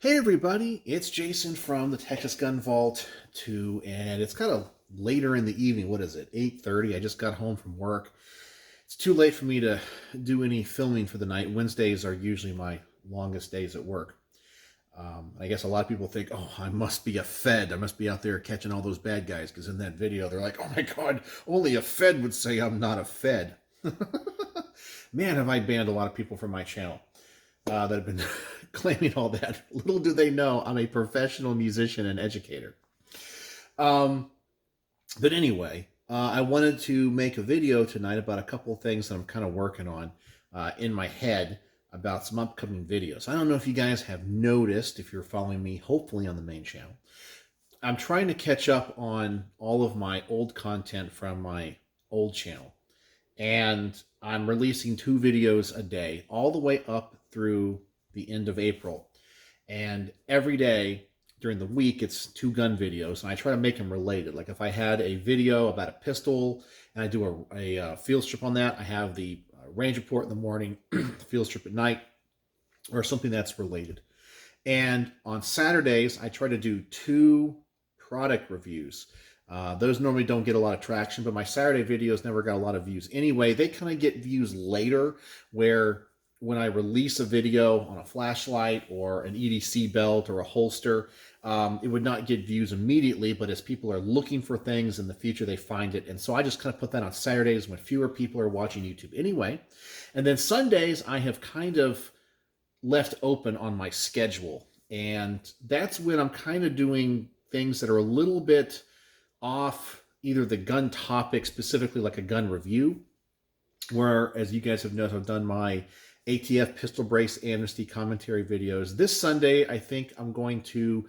Hey everybody, it's Jason from the Texas Gun Vault 2, and it's kind of later in the evening. What is it? 8:30. I just got home from work. It's too late for me to do any filming for the night. Wednesdays are usually my longest days at work. I guess a lot of people think, oh, I must be a Fed. I must be out there catching all those bad guys, because in that video they're like, oh my God, only a Fed would say I'm not a Fed. Man, have I banned a lot of people from my channel that have been claiming all that. Little do they know I'm a professional musician and educator. But anyway, I wanted to make a video tonight about a couple of things that I'm kind of working on in my head about some upcoming videos. I don't know if you guys have noticed, if you're following me, hopefully on the main channel. I'm trying to catch up on all of my old content from my old channel. And I'm releasing 2 videos a day, all the way up through the end of April. And every day during the week, it's 2 gun videos, and I try to make them related. Like if I had a video about a pistol and I do a field strip on that, I have the range report in the morning, the field strip at night, or something that's related. And on Saturdays, I try to do 2 product reviews. Those normally don't get a lot of traction, but my Saturday videos never got a lot of views anyway. They kind of get views later, where when I release a video on a flashlight or an EDC belt or a holster, it would not get views immediately, but as people are looking for things in the future, they find it. And so I just kind of put that on Saturdays when fewer people are watching YouTube anyway. And then Sundays, I have kind of left open on my schedule. And that's when I'm kind of doing things that are a little bit off either the gun topic, specifically like a gun review, where, as you guys have noticed, I've done my ATF pistol brace amnesty commentary videos. This Sunday, I think I'm going to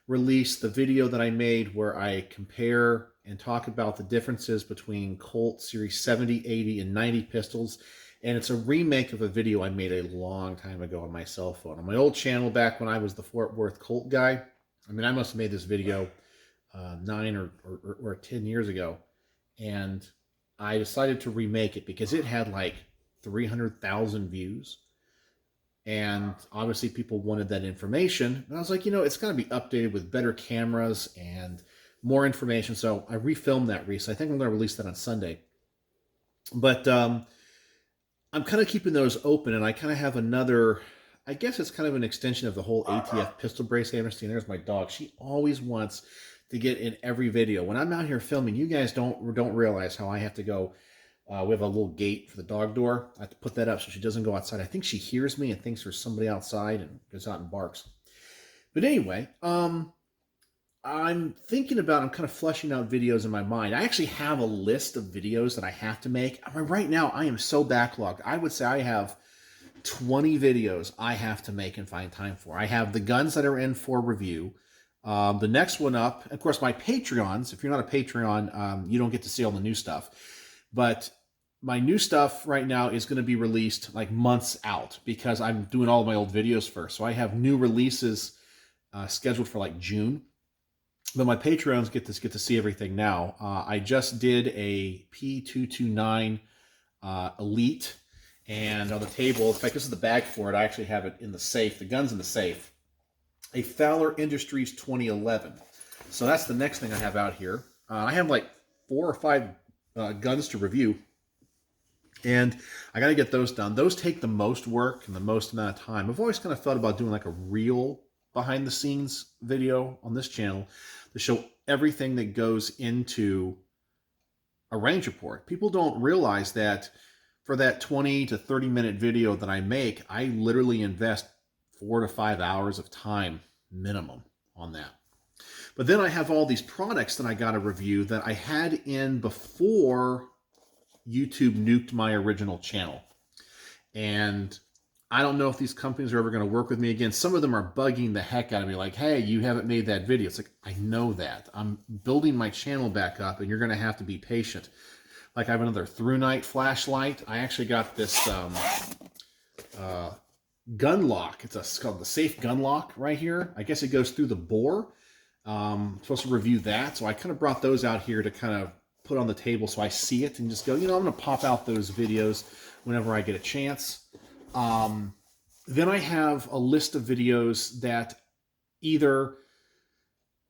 release the video that I made where I compare and talk about the differences between Colt Series 70, 80, and 90 pistols. And it's a remake of a video I made a long time ago on my cell phone. On my old channel back when I was the Fort Worth Colt guy, I mean, I must have made this video 9 or 10 years ago. And I decided to remake it because it had like 300,000 views. And obviously people wanted that information. And I was like, you know, it's got to be updated with better cameras and more information. So I refilmed that recently. I think I'm going to release that on Sunday. But I'm kind of keeping those open, and I kind of have another, I guess it's kind of an extension of the whole ATF pistol brace amnesty. And there's my dog. She always wants to get in every video. When I'm out here filming, you guys don't realize how I have to go. We have a little gate for the dog door. I have to put that up so she doesn't go outside. I think she hears me and thinks there's somebody outside and goes out and barks. But anyway, I'm thinking about, I'm kind of fleshing out videos in my mind. I actually have a list of videos that I have to make. I mean, right now, I am so backlogged. I would say I have 20 videos I have to make and find time for. I have the guns that are in for review. The next one up, of course, my Patreons. If you're not a Patreon, you don't get to see all the new stuff. But my new stuff right now is going to be released like months out because I'm doing all of my old videos first. So I have new releases scheduled for like June. But my Patreons get to see everything now. I just did a P229 Elite. And on the table, in fact, this is the bag for it. I actually have it in the safe. The gun's in the safe. A Fowler Industries 2011. So that's the next thing I have out here. I have like 4 or 5 guns to review, and I got to get those done. Those take the most work and the most amount of time. I've always kind of thought about doing like a real behind the scenes video on this channel to show everything that goes into a range report. People don't realize that for that 20 to 30 minute video that I make, I literally invest 4 to 5 hours of time minimum on that. But then I have all these products that I got to review that I had in before YouTube nuked my original channel. And I don't know if these companies are ever going to work with me again. Some of them are bugging the heck out of me like, hey, you haven't made that video. It's like, I know that. I'm building my channel back up, and you're going to have to be patient. Like I have another through night flashlight. I actually got this gun lock. It's called the Safe Gun Lock right here. I guess it goes through the bore. I'm supposed to review that. So I kind of brought those out here to kind of put on the table so I see it and just go, you know, I'm going to pop out those videos whenever I get a chance. Then I have a list of videos that either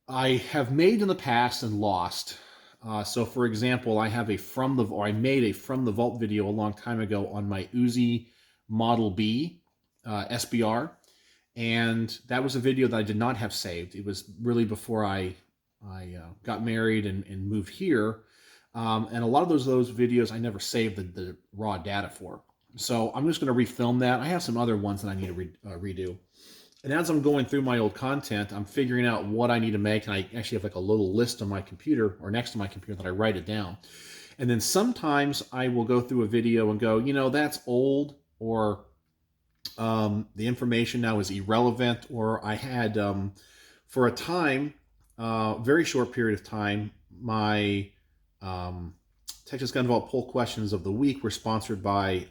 I have made in the past and lost. So for example, I made a from the vault video a long time ago on my Uzi Model B SBR. And that was a video that I did not have saved. It was really before I got married and moved here. And a lot of those videos I never saved the raw data for. So I'm just going to refilm that. I have some other ones that I need to redo. And as I'm going through my old content, I'm figuring out what I need to make. And I actually have like a little list on my computer or next to my computer that I write it down. And then sometimes I will go through a video and go, that's old, or the information now is irrelevant, or I had, for a time, very short period of time, my Texas Gun Vault poll questions of the week were sponsored by,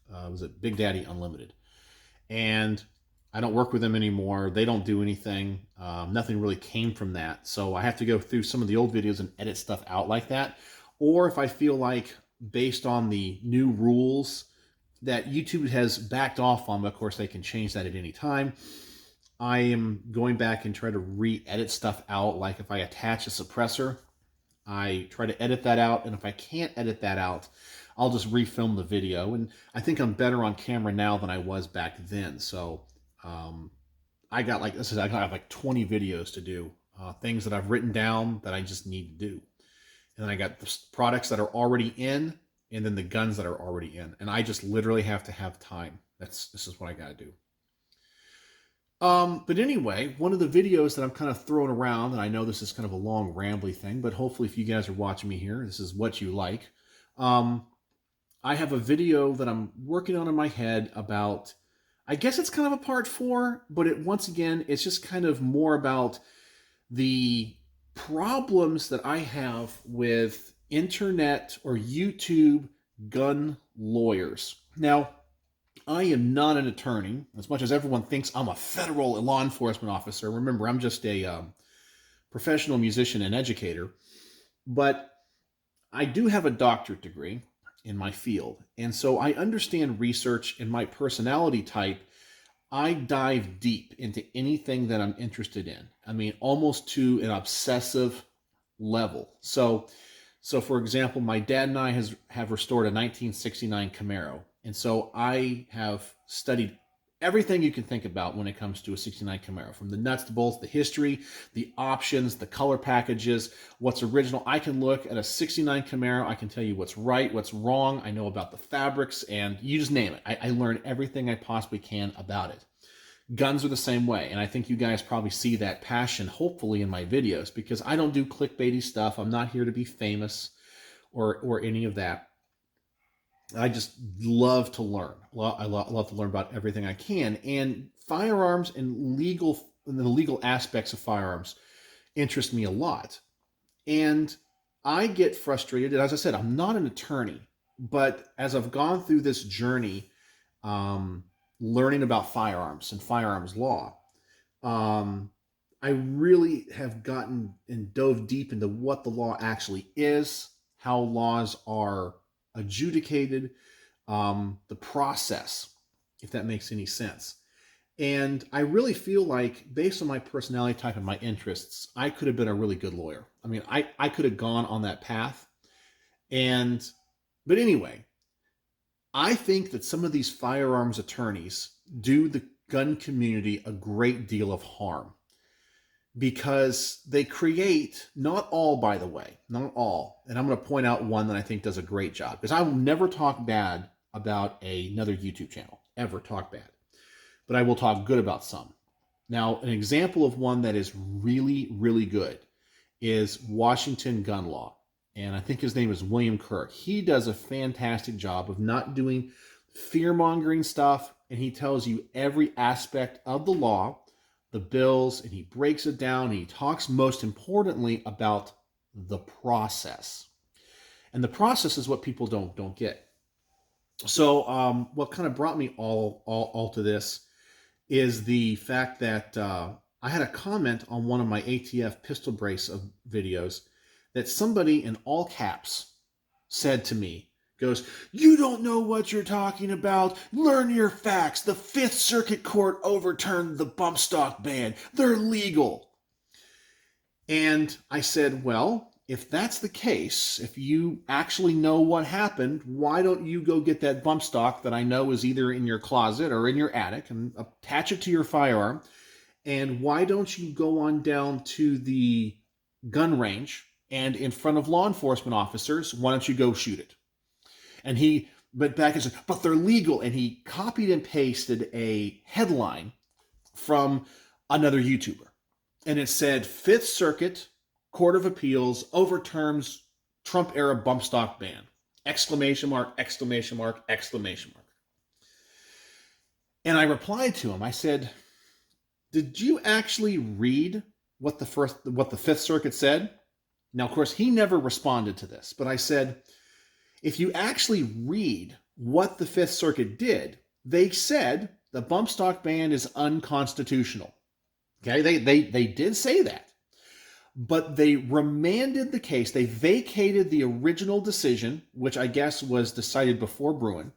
was it Big Daddy Unlimited? And I don't work with them anymore. They don't do anything. Nothing really came from that. So I have to go through some of the old videos and edit stuff out like that. Or if I feel like, based on the new rules that YouTube has backed off on, but of course they can change that at any time, I am going back and try to re-edit stuff out. Like if I attach a suppressor, I try to edit that out. And if I can't edit that out, I'll just refilm the video. And I think I'm better on camera now than I was back then. So I got like, I got like 20 videos to do, things that I've written down that I just need to do. And then I got the products that are already in, and then the guns that are already in. And I just literally have to have time. This is what I got to do. But anyway, one of the videos that I'm kind of throwing around, and I know this is kind of a long, rambly thing, but hopefully if you guys are watching me here, this is what you like. I have a video that I'm working on in my head about, I guess it's kind of a part 4, but once again, it's just kind of more about the problems that I have with internet or YouTube gun lawyers. Now, I am not an attorney, as much as everyone thinks I'm a federal law enforcement officer. Remember, I'm just a professional musician and educator, but I do have a doctorate degree in my field. And so I understand research, and my personality type, I dive deep into anything that I'm interested in. I mean, almost to an obsessive level. So for example, my dad and I have restored a 1969 Camaro. And so I have studied everything you can think about when it comes to a 69 Camaro, from the nuts to bolts, the history, the options, the color packages, what's original. I can look at a 69 Camaro. I can tell you what's right, what's wrong. I know about the fabrics, and you just name it. I learn everything I possibly can about it. Guns are the same way, and I think you guys probably see that passion, hopefully, in my videos, because I don't do clickbaity stuff. I'm not here to be famous or any of that. I just love to learn. I love to learn about everything I can. And firearms and the legal aspects of firearms interest me a lot. And I get frustrated. And as I said, I'm not an attorney. But as I've gone through this journey, learning about firearms and firearms law, I really have gotten and dove deep into what the law actually is, how laws are adjudicated, the process, if that makes any sense. And I really feel like, based on my personality type and my interests, I could have been a really good lawyer. I mean, I could have gone on that path. But anyway, I think that some of these firearms attorneys do the gun community a great deal of harm, because they create, not all, by the way, not all, and I'm going to point out one that I think does a great job, because I will never talk bad about another YouTube channel, ever talk bad, but I will talk good about some. Now, an example of one that is really, really good is Washington Gun Law, and I think his name is William Kirk. He does a fantastic job of not doing fear-mongering stuff, and he tells you every aspect of the law, the bills, and he breaks it down, and he talks, most importantly, about the process. And the process is what people don't get. So what kind of brought me all to this is the fact that I had a comment on one of my ATF pistol brace of videos that somebody in all caps said to me, goes, "You don't know what you're talking about. Learn your facts. The Fifth Circuit Court overturned the bump stock ban. They're legal." And I said, well, if that's the case, if you actually know what happened, why don't you go get that bump stock that I know is either in your closet or in your attic and attach it to your firearm? And why don't you go on down to the gun range and in front of law enforcement officers, why don't you go shoot it? And he went back and said, but they're legal. And he copied and pasted a headline from another YouTuber. And it said, Fifth Circuit Court of Appeals overturns Trump-era bump stock ban. Exclamation mark, exclamation mark, exclamation mark. And I replied to him. I said, did you actually read what the Fifth Circuit said? Now, of course, he never responded to this. But I said, if you actually read what the Fifth Circuit did, they said the bump stock ban is unconstitutional. Okay, they did say that, but they remanded the case. They vacated the original decision, which I guess was decided before Bruin,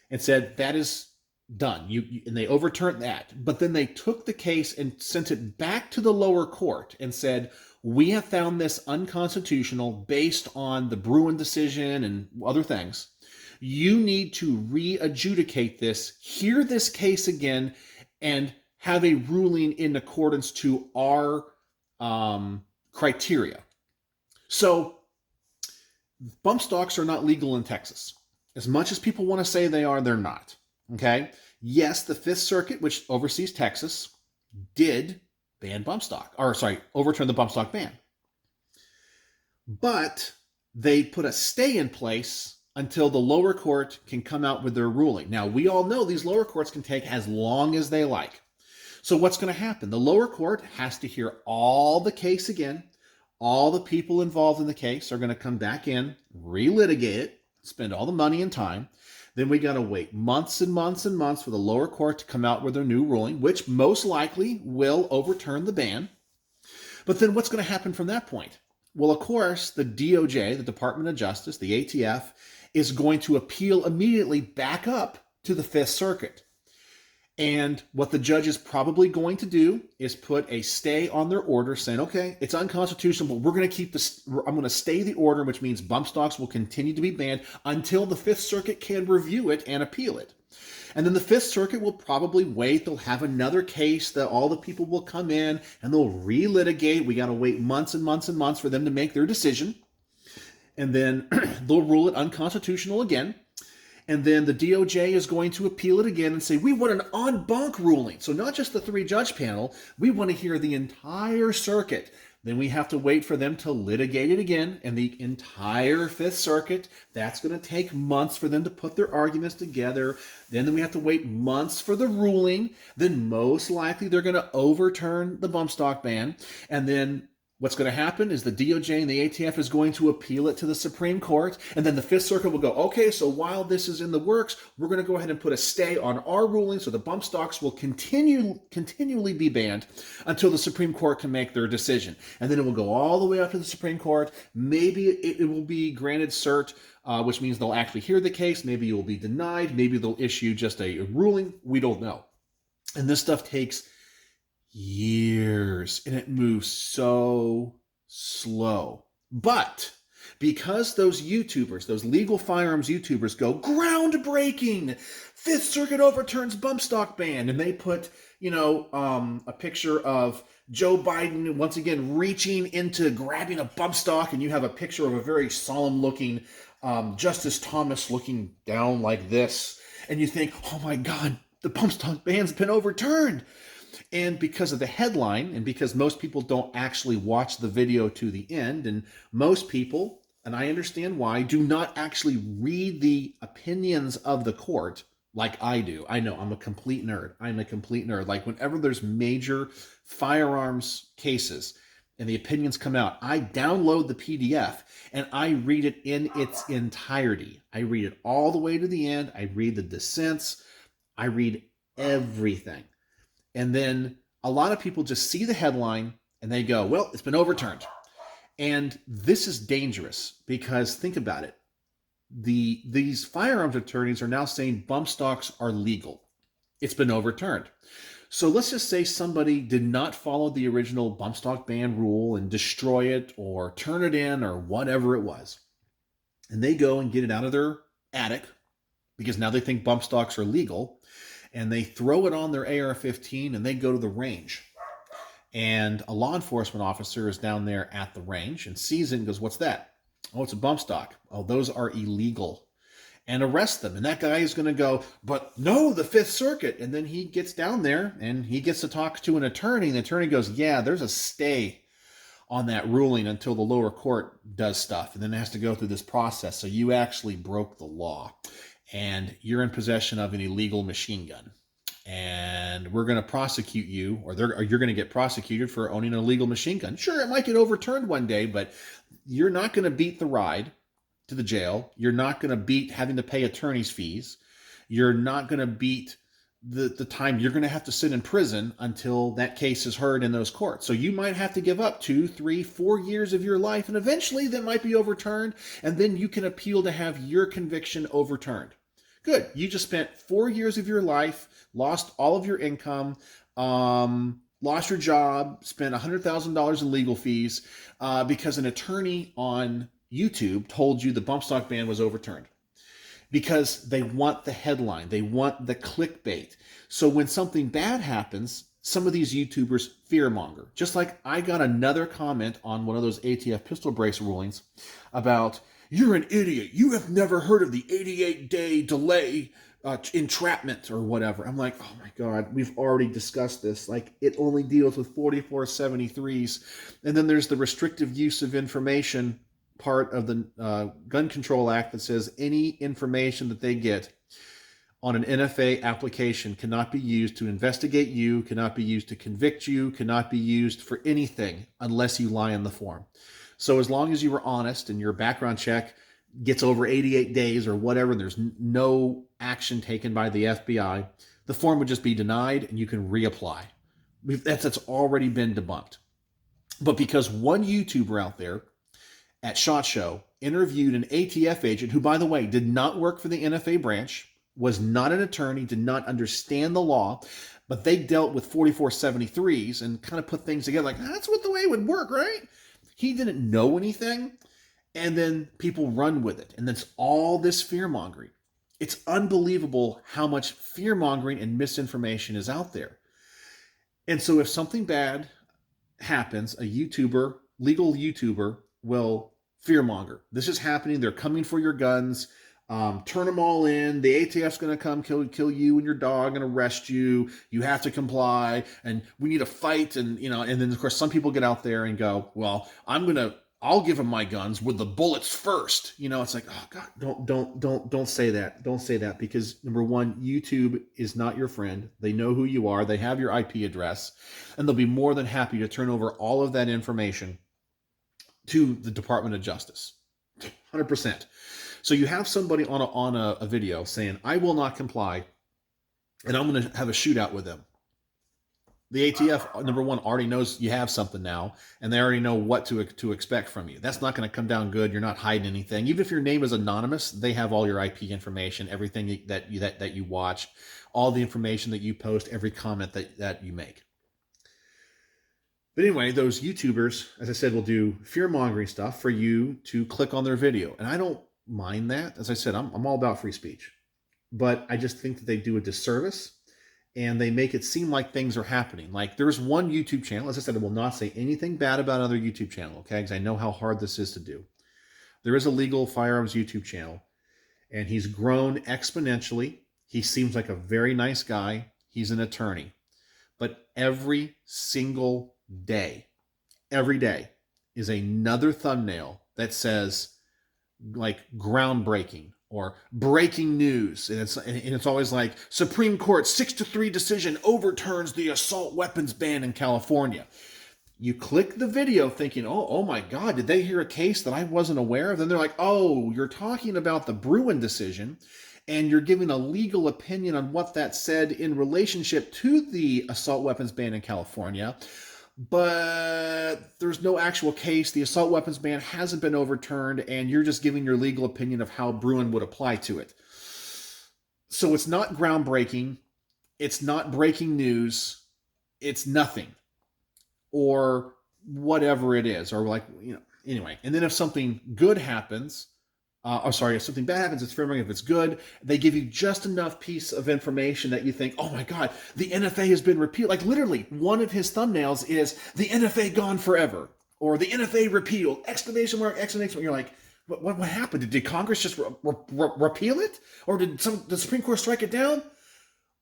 and said that is done. And they overturned that. But then they took the case and sent it back to the lower court and said, we have found this unconstitutional based on the Bruin decision and other things. You need to re-adjudicate this, hear this case again, and have a ruling in accordance to our criteria. So bump stocks are not legal in Texas. As much as people want to say they are, they're not. Okay? Yes, the Fifth Circuit, which oversees Texas, did ban bump stock, overturn the bump stock ban. But they put a stay in place until the lower court can come out with their ruling. Now, we all know these lower courts can take as long as they like. So what's going to happen? The lower court has to hear all the case again. All the people involved in the case are going to come back in, relitigate it, spend all the money and time. Then we got to wait months and months and months for the lower court to come out with their new ruling, which most likely will overturn the ban. But then what's going to happen from that point? Well, of course, the DOJ, the Department of Justice, the ATF, is going to appeal immediately back up to the Fifth Circuit. And what the judge is probably going to do is put a stay on their order saying, okay, it's unconstitutional, but we're going to keep this, I'm going to stay the order, which means bump stocks will continue to be banned until the Fifth Circuit can review it and appeal it. And then the Fifth Circuit will probably wait. They'll have another case that all the people will come in and they'll relitigate. We got to wait months and months and months for them to make their decision. And then they'll rule it unconstitutional again. And then the DOJ is going to appeal it again and say, we want an en banc ruling. So not just the 3-judge panel, we want to hear the entire circuit. Then we have to wait for them to litigate it again. And the entire Fifth Circuit, that's going to take months for them to put their arguments together. Then we have to wait months for the ruling. Then most likely they're going to overturn the bump stock ban. And then what's going to happen is the DOJ and the ATF is going to appeal it to the Supreme Court, and then the Fifth Circuit will go, okay, so while this is in the works, we're going to go ahead and put a stay on our ruling so the bump stocks will continually be banned until the Supreme Court can make their decision. And then it will go all the way up to the Supreme Court. Maybe it will be granted cert, which means they'll actually hear the case. Maybe it will be denied. Maybe they'll issue just a ruling. We don't know. And this stuff takes years, and it moves so slow. But because those YouTubers, those legal firearms YouTubers go, groundbreaking, Fifth Circuit overturns bump stock ban, and they put, a picture of Joe Biden once again reaching into grabbing a bump stock, and you have a picture of a very solemn looking Justice Thomas looking down like this, and you think, oh my God, the bump stock ban's been overturned. And because of the headline, and because most people don't actually watch the video to the end, and most people, and I understand why, do not actually read the opinions of the court like I do. I know, I'm a complete nerd. Like whenever there's major firearms cases and the opinions come out, I download the PDF and I read it in its entirety. I read it all the way to the end. I read the dissents. I read everything. And then a lot of people just see the headline and they go, well, it's been overturned. And this is dangerous because think about it. these firearms attorneys are now saying bump stocks are legal. It's been overturned. So let's just say somebody did not follow the original bump stock ban rule and destroy it or turn it in or whatever it was. And they go and get it out of their attic because now they think bump stocks are legal, and they throw it on their AR-15 and they go to the range. And a law enforcement officer is down there at the range and sees it and goes, "What's that?" "Oh, it's a bump stock." "Oh, those are illegal." And arrest them. And that guy is going to go, "But no, the Fifth Circuit." And then he gets down there and he gets to talk to an attorney. And the attorney goes, "Yeah, there's a stay on that ruling until the lower court does stuff." And then it has to go through this process. So you actually broke the law and you're in possession of an illegal machine gun. And we're going to prosecute you, or you're going to get prosecuted for owning an illegal machine gun. Sure, it might get overturned one day, but you're not going to beat the ride to the jail. You're not going to beat having to pay attorney's fees. You're not going to beat the time you're going to have to sit in prison until that case is heard in those courts. So you might have to give up 2, 3, 4 years of your life, and eventually that might be overturned, and then you can appeal to have your conviction overturned. Good. You just spent 4 years of your life, lost all of your income, lost your job, spent $100,000 in legal fees because an attorney on YouTube told you the bump stock ban was overturned. Because they want the headline. They want the clickbait. So when something bad happens, some of these YouTubers fearmonger. Just like I got another comment on one of those ATF pistol brace rulings about, "You're an idiot. You have never heard of the 88-day delay entrapment," or whatever. I'm like, oh my God, we've already discussed this. Like, it only deals with 4473s. And then there's the restrictive use of information part of the Gun Control Act that says any information that they get on an NFA application cannot be used to investigate you, cannot be used to convict you, cannot be used for anything unless you lie in the form. So as long as you were honest and your background check gets over 88 days or whatever, and there's no action taken by the FBI, the form would just be denied and you can reapply. That's already been debunked. But because one YouTuber out there at SHOT Show interviewed an ATF agent who, by the way, did not work for the NFA branch, was not an attorney, did not understand the law, but they dealt with 4473s and kind of put things together like, that's what the way it would work, right? He didn't know anything, and then people run with it. And that's all this fear-mongering. It's unbelievable how much fear-mongering and misinformation is out there. And so if something bad happens, a YouTuber, legal YouTuber, will fearmonger. This is happening. They're coming for your guns. Turn them all in. The ATF's going to come kill you and your dog and arrest you. You have to comply, and we need a fight. And and then of course some people get out there and go, "Well, I'll give them my guns with the bullets first." It's like, oh God, don't say that. Don't say that, because number one, YouTube is not your friend. They know who you are. They have your IP address, and they'll be more than happy to turn over all of that information to the Department of Justice. 100%. So you have somebody on a video saying, "I will not comply, and I'm going to have a shootout with them." The ATF, number one, already knows you have something now, and they already know what to expect from you. That's not going to come down good. You're not hiding anything. Even if your name is anonymous, they have all your IP information, everything that you watch, all the information that you post, every comment that you make. But anyway, those YouTubers, as I said, will do fear-mongering stuff for you to click on their video. And I don't mind that. As I said, I'm all about free speech. But I just think that they do a disservice, and they make it seem like things are happening. Like, there's one YouTube channel, as I said, I will not say anything bad about another YouTube channel, okay? Because I know how hard this is to do. There is a legal firearms YouTube channel, and he's grown exponentially. He seems like a very nice guy. He's an attorney. But every single day, every day is another thumbnail that says like groundbreaking or breaking news, and it's always like Supreme Court 6-3 decision overturns the assault weapons ban in California. You click the video thinking, oh my God, did they hear a case that I wasn't aware of? Then they're like, oh, you're talking about the Bruin decision, and you're giving a legal opinion on what that said in relationship to the assault weapons ban in California. but there's no actual case. The assault weapons ban hasn't been overturned, and you're just giving your legal opinion of how Bruin would apply to it. So it's not groundbreaking. It's not breaking news. It's nothing. Or whatever it is. Or like, anyway. And then if something good happens, if something bad happens, it's fair game. If it's good, they give you just enough piece of information that you think, oh my God, the NFA has been repealed. Like literally, one of his thumbnails is the NFA gone forever, or the NFA repealed, exclamation mark, exclamation mark. You're like, what happened? Did Congress just repeal it? Or did the Supreme Court strike it down?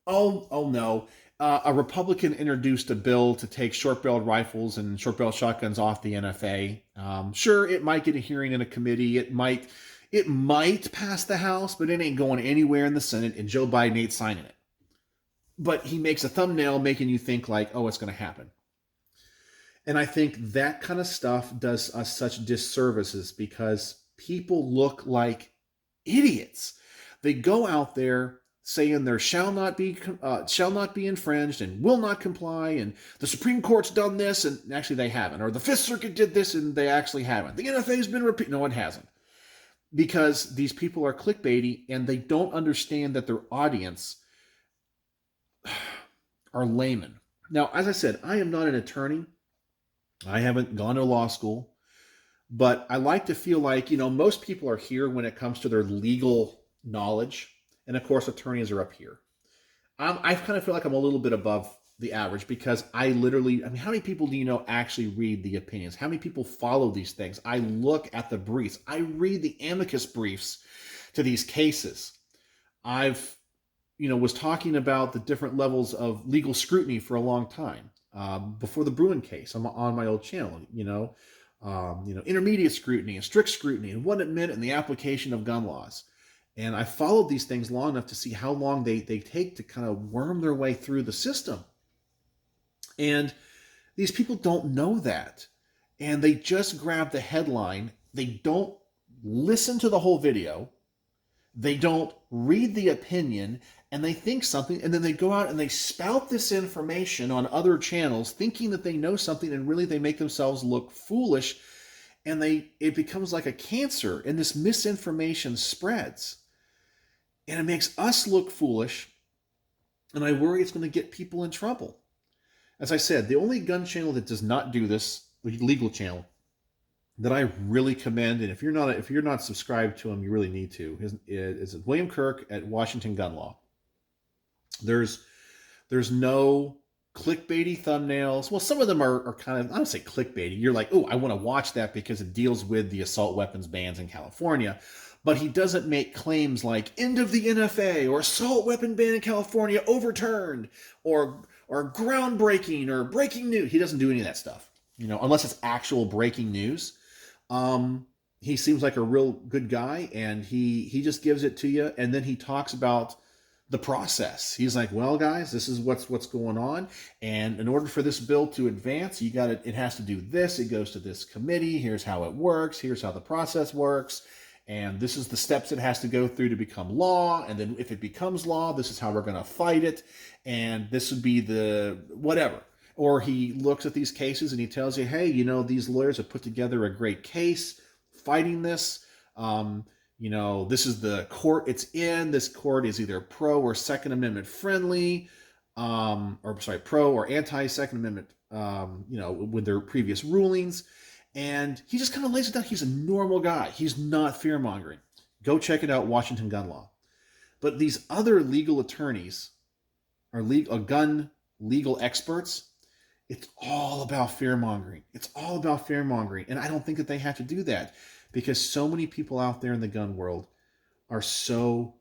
Oh no. A Republican introduced a bill to take short-barreled rifles and short-barreled shotguns off the NFA. Sure, it might get a hearing in a committee. It might pass the House, but it ain't going anywhere in the Senate, and Joe Biden ain't signing it. But he makes a thumbnail making you think like, oh, it's going to happen. And I think that kind of stuff does us such disservices because people look like idiots. They go out there saying there shall not be infringed and will not comply, and the Supreme Court's done this, and actually they haven't. Or the Fifth Circuit did this, and they actually haven't. The NFA's been repealed. No, it hasn't. Because these people are clickbaity, and they don't understand that their audience are laymen. Now, as I said, I am not an attorney. I haven't gone to law school. But I like to feel like, most people are here when it comes to their legal knowledge. And of course, attorneys are up here. I kind of feel like I'm a little bit above the average because how many people do you know actually read the opinions? How many people follow these things? I look at the briefs. I read the amicus briefs to these cases. I've, was talking about the different levels of legal scrutiny for a long time. Before the Bruin case, I'm on my old channel, intermediate scrutiny and strict scrutiny and what it meant in the application of gun laws. And I followed these things long enough to see how long they take to kind of worm their way through the system. And these people don't know that. And they just grab the headline. They don't listen to the whole video. They don't read the opinion. And they think something. And then they go out and they spout this information on other channels thinking that they know something. And really they make themselves look foolish. And it becomes like a cancer. And this misinformation spreads. And it makes us look foolish, and I worry it's going to get people in trouble. As I said, the only gun channel that does not do this, the legal channel, that I really commend, and if you're not subscribed to him, you really need to, is William Kirk at Washington Gun Law. There's no clickbaity thumbnails. Well, some of them are kind of, I don't say clickbaity. You're like, oh, I want to watch that because it deals with the assault weapons bans in California. But he doesn't make claims like end of the NFA or assault weapon ban in California overturned or groundbreaking or breaking news. He doesn't do any of that stuff, unless it's actual breaking news. He seems like a real good guy, and he just gives it to you, and then he talks about the process. He's like, well, guys, this is what's going on, and in order for this bill to advance, it has to do this. It goes to this committee. Here's how it works. Here's how the process works. And this is the steps it has to go through to become law. And then if it becomes law, this is how we're going to fight it. And this would be the whatever. Or he looks at these cases and he tells you, hey, these lawyers have put together a great case fighting this. This is the court it's in. This court is either pro or Second Amendment friendly, pro or anti-Second Amendment, with their previous rulings. And he just kind of lays it down. He's a normal guy. He's not fear-mongering. Go check it out, Washington Gun Law. But these other legal attorneys are gun legal experts. It's all about fear-mongering. It's all about fear-mongering. And I don't think that they have to do that because so many people out there in the gun world are so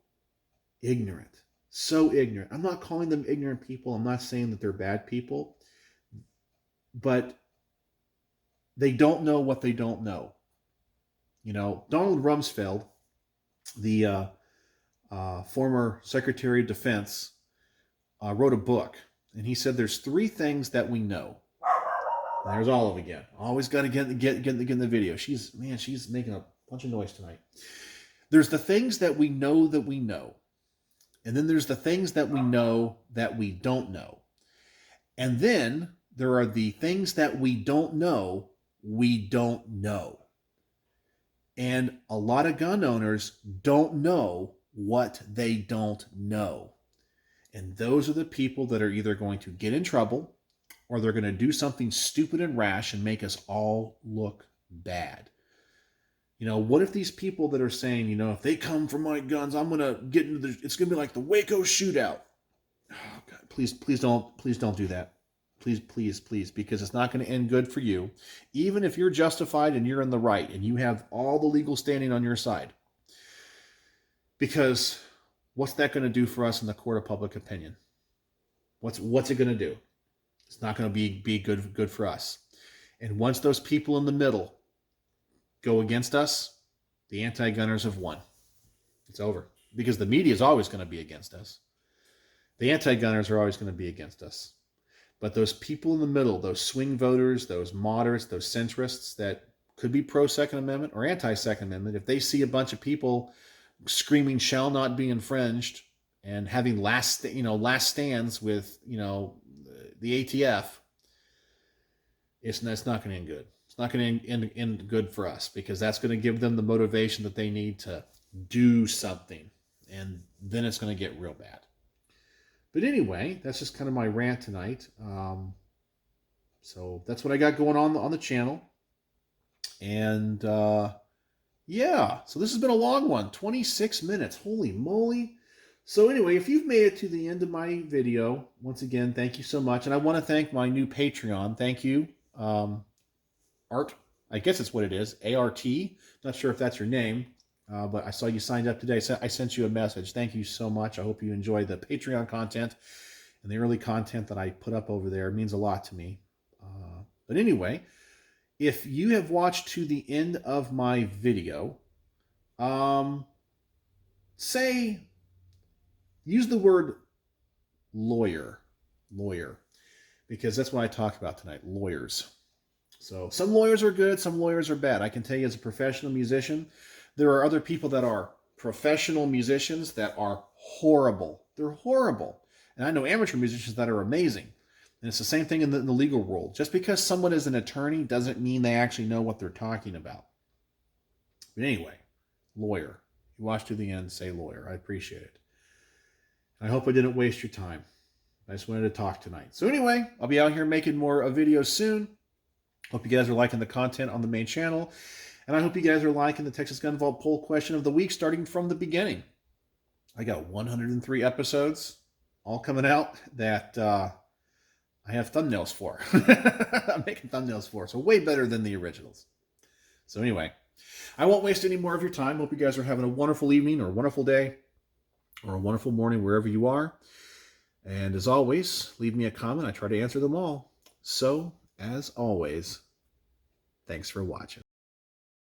ignorant. So ignorant. I'm not calling them ignorant people. I'm not saying that they're bad people. But they don't know what they don't know. Donald Rumsfeld, the former Secretary of Defense, wrote a book, and he said there's 3 things that we know. And there's Olive again. Always got to get in the video. She's making a bunch of noise tonight. There's the things that we know, and then there's the things that we know that we don't know, and then There are the things that we don't know, we don't know. And a lot of gun owners don't know what they don't know. And those are the people that are either going to get in trouble or they're going to do something stupid and rash and make us all look bad. You know, what if these people that are saying, you know, if they come for my guns, I'm going to get into it's going to be like the Waco shootout. Oh, God, please don't do that. Please, because it's not going to end good for you. Even if you're justified and you're in the right and you have all the legal standing on your side. Because what's that going to do for us in the court of public opinion? What's it going to do? It's not going to be good for us. And once those people in the middle go against us, the anti-gunners have won. It's over. Because the media is always going to be against us. The anti-gunners are always going to be against us. But those people in the middle, those swing voters, those moderates, those centrists that could be pro-Second Amendment or anti-Second Amendment, if they see a bunch of people screaming "shall not be infringed" and having last stands with the ATF, it's not going to end good. It's not going to end good for us, because that's going to give them the motivation that they need to do something, and then it's going to get real bad. But anyway, that's just kind of my rant tonight. So that's what I got going on the channel. And yeah, so this has been a long one, 26 minutes. Holy moly. So anyway, if you've made it to the end of my video, once again, thank you so much. And I want to thank my new Patreon. Thank you, Art. I guess that's what it is, A-R-T. Not sure if that's your name. But I saw you signed up today. So I sent you a message. Thank you so much. I hope you enjoy the Patreon content and the early content that I put up over there. It means a lot to me. But anyway, if you have watched to the end of my video, use the word lawyer, because that's what I talked about tonight, lawyers. So some lawyers are good, some lawyers are bad. I can tell you as a professional musician, there are other people that are professional musicians that are horrible. They're horrible. And I know amateur musicians that are amazing. And it's the same thing in the legal world. Just because someone is an attorney doesn't mean they actually know what they're talking about. But anyway, lawyer. You watch to the end, say lawyer. I appreciate it. I hope I didn't waste your time. I just wanted to talk tonight. So anyway, I'll be out here making more videos soon. Hope you guys are liking the content on the main channel. And I hope you guys are liking the Texas Gun Vault poll question of the week, starting from the beginning. I got 103 episodes all coming out that I have thumbnails for. I'm making thumbnails for, so way better than the originals. So anyway, I won't waste any more of your time. Hope you guys are having a wonderful evening or a wonderful day or a wonderful morning wherever you are. And as always, leave me a comment. I try to answer them all. So, as always, thanks for watching.